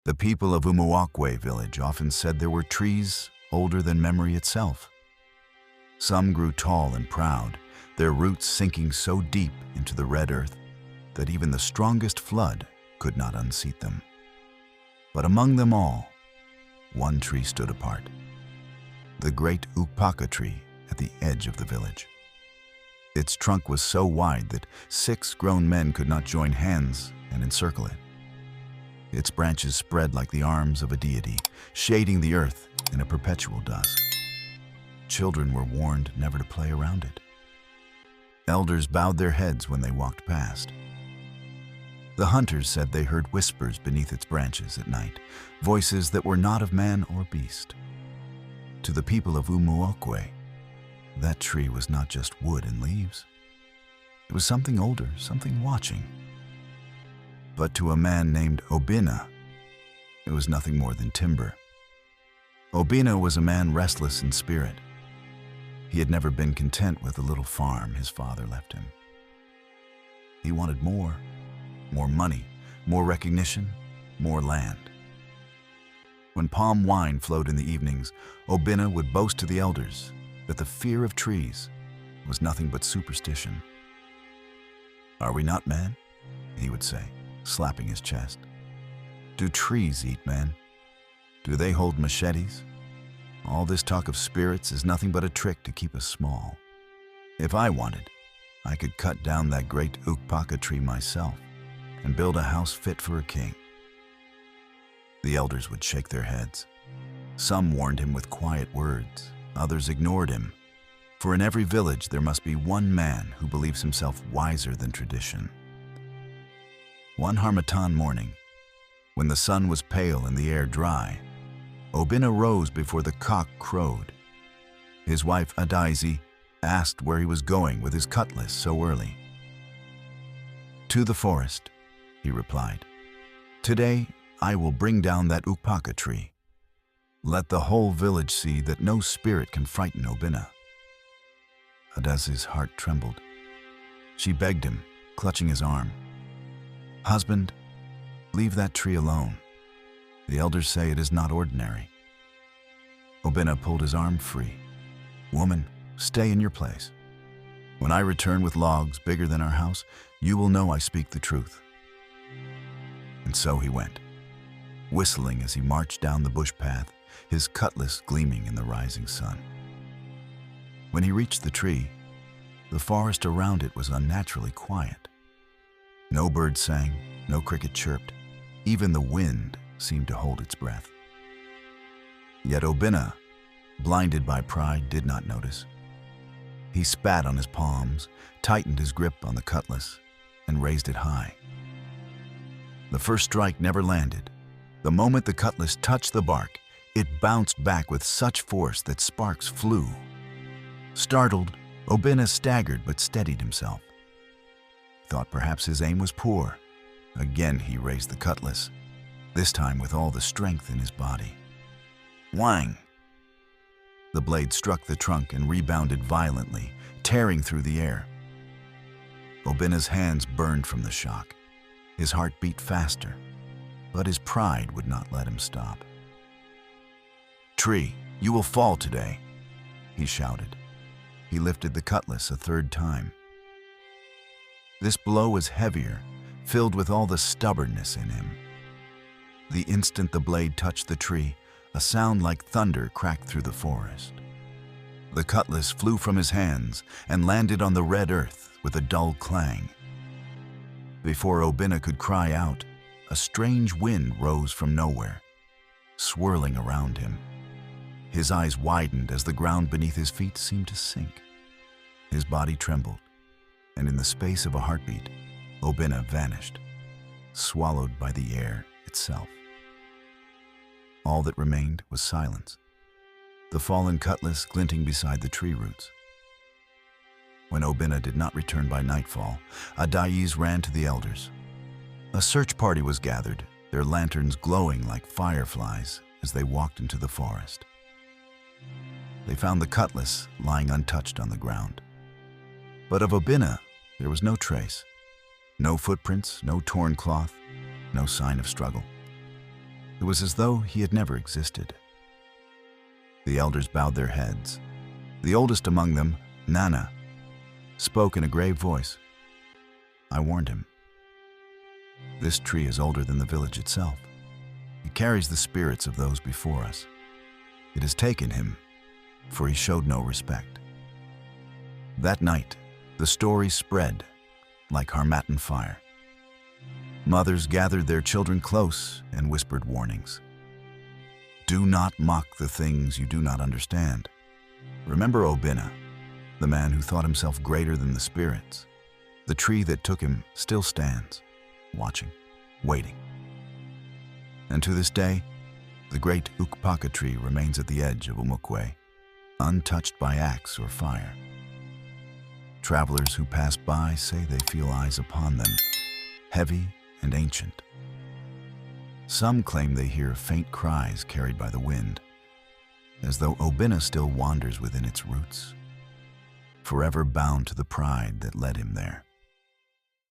The people of Umuokwe village often said there were trees older than memory itself. Some grew tall and proud, their roots sinking so deep into the red earth that even the strongest flood could not unseat them. But among them all, one tree stood apart, the great Ukpaka tree at the edge of the village. Its trunk was so wide that 6 grown men could not join hands and encircle it. Its branches spread like the arms of a deity, shading the earth in a perpetual dusk. Children were warned never to play around it. Elders bowed their heads when they walked past. The hunters said they heard whispers beneath its branches at night, voices that were not of man or beast. To the people of Umuokwe, that tree was not just wood and leaves. It was something older, something watching. But to a man named Obinna, it was nothing more than timber. Obinna was a man restless in spirit. He had never been content with the little farm his father left him. He wanted more money, more recognition, more land. When palm wine flowed in the evenings, Obinna would boast to the elders that the fear of trees was nothing but superstition. "Are we not men?" he would say, slapping his chest. "Do trees eat men? Do they hold machetes? All this talk of spirits is nothing but a trick to keep us small. If I wanted, I could cut down that great Ukpaka tree myself and build a house fit for a king." The elders would shake their heads. Some warned him with quiet words, others ignored him. For in every village there must be one man who believes himself wiser than tradition. One Harmattan morning, when the sun was pale and the air dry, Obinna rose before the cock crowed. His wife Adaizi asked where he was going with his cutlass so early. "To the forest," he replied. "Today I will bring down that Ukpaka tree. Let the whole village see that no spirit can frighten Obinna." Adaizi's heart trembled. She begged him, clutching his arm. "Husband, leave that tree alone. The elders say it is not ordinary." Obinna pulled his arm free. "Woman, stay in your place. When I return with logs bigger than our house, you will know I speak the truth." And so he went, whistling as he marched down the bush path, his cutlass gleaming in the rising sun. When he reached the tree, the forest around it was unnaturally quiet. No bird sang, no cricket chirped. Even the wind seemed to hold its breath. Yet Obinna, blinded by pride, did not notice. He spat on his palms, tightened his grip on the cutlass, and raised it high. The first strike never landed. The moment the cutlass touched the bark, it bounced back with such force that sparks flew. Startled, Obinna staggered but steadied himself. Thought perhaps his aim was poor. Again he raised the cutlass, this time with all the strength in his body. Whang! The blade struck the trunk and rebounded violently, tearing through the air. Obinna's hands burned from the shock. His heart beat faster, but his pride would not let him stop. "Tree, you will fall today," he shouted. He lifted the cutlass a third time. This blow was heavier, filled with all the stubbornness in him. The instant the blade touched the tree, a sound like thunder cracked through the forest. The cutlass flew from his hands and landed on the red earth with a dull clang. Before Obinna could cry out, a strange wind rose from nowhere, swirling around him. His eyes widened as the ground beneath his feet seemed to sink. His body trembled, and in the space of a heartbeat, Obinna vanished, swallowed by the air itself. All that remained was silence, the fallen cutlass glinting beside the tree roots. When Obinna did not return by nightfall, Adaiz ran to the elders. A search party was gathered, their lanterns glowing like fireflies as they walked into the forest. They found the cutlass lying untouched on the ground. But of Obinna, there was no trace. No footprints, no torn cloth, no sign of struggle. It was as though he had never existed. The elders bowed their heads. The oldest among them, Nana, spoke in a grave voice. I warned him. This tree is older than the village itself. It carries the spirits of those before us. It has taken him, for he showed no respect. That night, the story spread like Harmattan fire. Mothers gathered their children close and whispered warnings. Do not mock the things you do not understand. Remember Obinna, the man who thought himself greater than the spirits. The tree that took him still stands, watching, waiting. And to this day, the great Ukpaka tree remains at the edge of Umuokwe, untouched by axe or fire. Travelers who pass by say they feel eyes upon them, heavy and ancient. Some claim they hear faint cries carried by the wind, as though Obinna still wanders within its roots, forever bound to the pride that led him there.